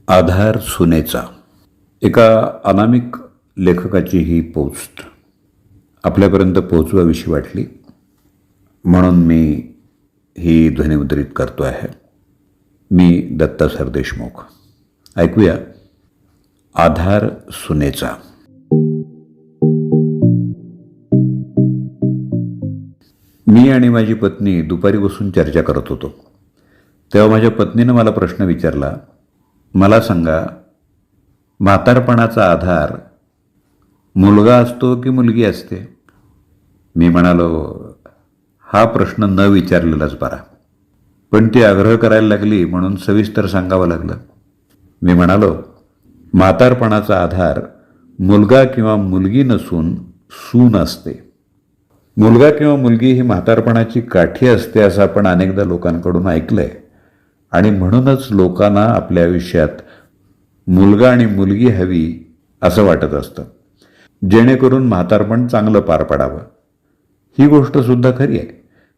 आधार सुनेचा. एका अनामिक लेखकाची ही पोस्ट आपल्यापर्यंत पोहोचवाविषयी वाटली म्हणून मी ही ध्वनिमुद्रित करतो आहे. मी दत्ता सरदेशमुख. ऐकूया आधार सुनेचा. मी आणि माझी पत्नी दुपारी बसून चर्चा करत होतो. तेव्हा माझ्या पत्नीनं मला प्रश्न विचारला, मला सांगा, म्हातारपणाचा आधार मुलगा असतो की मुलगी असते? मी म्हणालो, हा प्रश्न न विचारलेलाच बरा. पण ती आग्रह करायला लागली म्हणून सविस्तर सांगावं लागलं. मी म्हणालो, म्हातारपणाचा आधार मुलगा किंवा मुलगी नसून सून असते. मुलगा किंवा मुलगी ही म्हातारपणाची काठी असते असं आपण अनेकदा लोकांकडून ऐकलंय आणि म्हणूनच लोकांना आपल्या आयुष्यात मुलगा आणि मुलगी हवी असं वाटत असतं, जेणेकरून म्हातारपण चांगलं पार पडावं. ही गोष्टसुद्धा खरी आहे,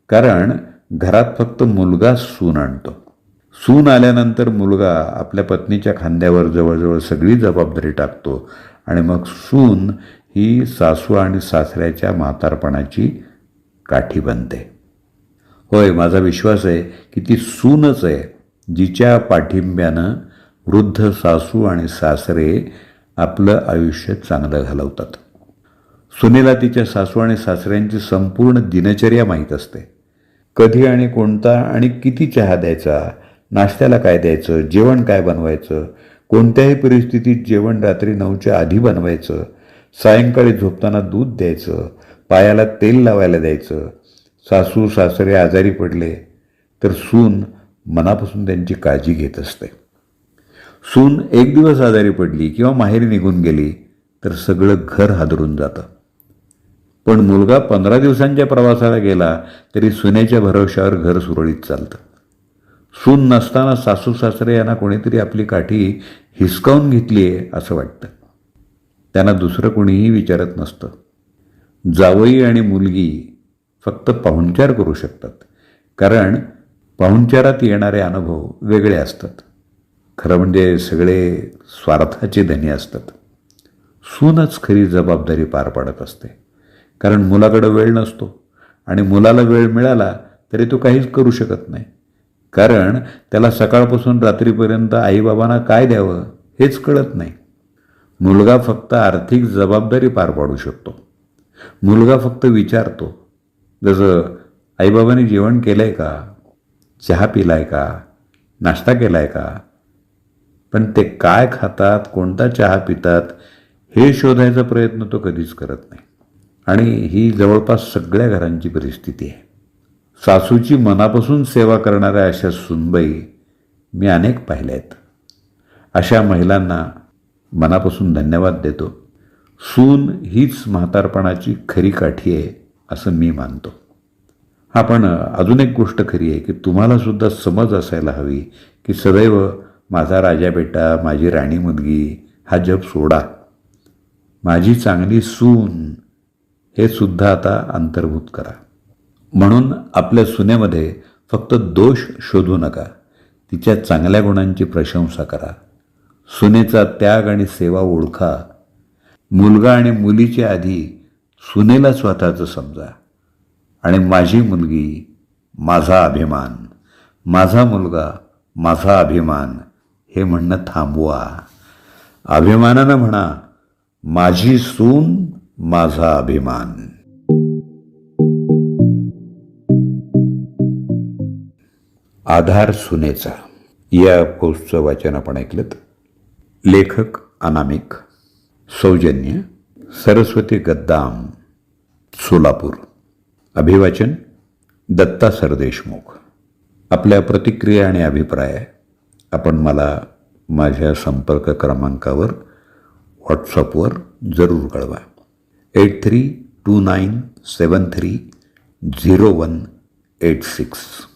कारण घरात फक्त मुलगा सून आणतो. सून आल्यानंतर मुलगा आपल्या पत्नीच्या खांद्यावर जवळजवळ सगळी जबाबदारी टाकतो आणि मग सून ही सासू आणि सासऱ्याच्या म्हातारपणाची काठी बनते. होय, माझा विश्वास आहे की ती सूनच आहे जिच्या पाठिंब्यानं वृद्ध सासू आणि सासरे आपलं आयुष्य चांगलं घालवतात. सुनेला तिच्या सासू आणि सासऱ्यांची संपूर्ण दिनचर्या माहीत असते. कधी आणि कोणता आणि किती चहा द्यायचा, नाश्त्याला काय द्यायचं, जेवण काय बनवायचं, कोणत्याही परिस्थितीत जेवण रात्री 9च्या आधी बनवायचं, सायंकाळी झोपताना दूध द्यायचं, पायाला तेल लावायला द्यायचं. सासू सासरे आजारी पडले तर सून मनापासून त्यांची काळजी घेत असते. सून एक दिवस आजारी पडली किंवा माहेरी निघून गेली तर सगळं घर हादरून जातं. पण मुलगा 15 दिवसांच्या प्रवासाला गेला तरी सुनेच्या भरवशावर घर सुरळीत चालतं. सून नसताना सासू सासरे यांना कोणीतरी आपली काठी हिसकावून घेतली आहे असं वाटतं. त्यांना दुसरं कोणीही विचारत नसतं. जावई आणि मुलगी फक्त पाहुणचार करू शकतात, कारण पाहुणचारात येणारे अनुभव वेगळे असतात. खरं म्हणजे सगळे स्वार्थाचे धनी असतात. सूनच खरी जबाबदारी पार पाडत असते, कारण मुलाकडे वेळ नसतो आणि मुलाला वेळ मिळाला तरी तो काहीच करू शकत नाही, कारण त्याला सकाळपासून रात्रीपर्यंत आईबाबांना काय द्यावं हेच कळत नाही. मुलगा फक्त आर्थिक जबाबदारी पार पाडू शकतो. मुलगा फक्त विचारतो, जसं आईबाबांनी जेवण केलं आहे का, चहा पिला आहे का, नाश्ता केला आहे का. पण ते काय खातात, कोणता चहा पितात हे शोधायचा प्रयत्न तो कधीच करत नाही. आणि ही जवळपास सगळ्या घरांची परिस्थिती आहे. सासूची मनापासून सेवा करणाऱ्या अशा सुनबाई मी अनेक पाहिल्या आहेत. अशा महिलांना मनापासून धन्यवाद देतो. सून हीच म्हातारपणाची खरी काठी आहे असं मी मानतो. हा, पण अजून एक गोष्ट खरी आहे की तुम्हालासुद्धा समज असायला हवी की सदैव माझा राजा बेटा, माझी राणी मुलगी हा जप सोडा. माझी चांगली सून हे सुद्धा आता अंतर्भूत करा. म्हणून आपल्या सुनेमध्ये फक्त दोष शोधू नका, तिच्या चांगल्या गुणांची प्रशंसा करा. सुनेचा त्याग आणि सेवा ओळखा. मुलगा आणि मुलीच्या आधी सुनेला स्वतःचं समजा आणि माझी मुलगी माझा अभिमान, माझा मुलगा माझा अभिमान हे म्हणणं थांबवा. अभिमानानं म्हणा, माझी सून माझा अभिमान. आधार सुनेचा या पोस्टचं वाचन आपण ऐकलं. लेखक अनामिक. सौजन्य सरस्वती गद्दाम, सोलापूर. अभिवाचन दत्ता सरदेशमुख. आपल्या प्रतिक्रिया आणि अभिप्राय आपण मला माझ्या संपर्क क्रमांकावर व्हॉट्सअपवर जरूर कळवा. 8329730186.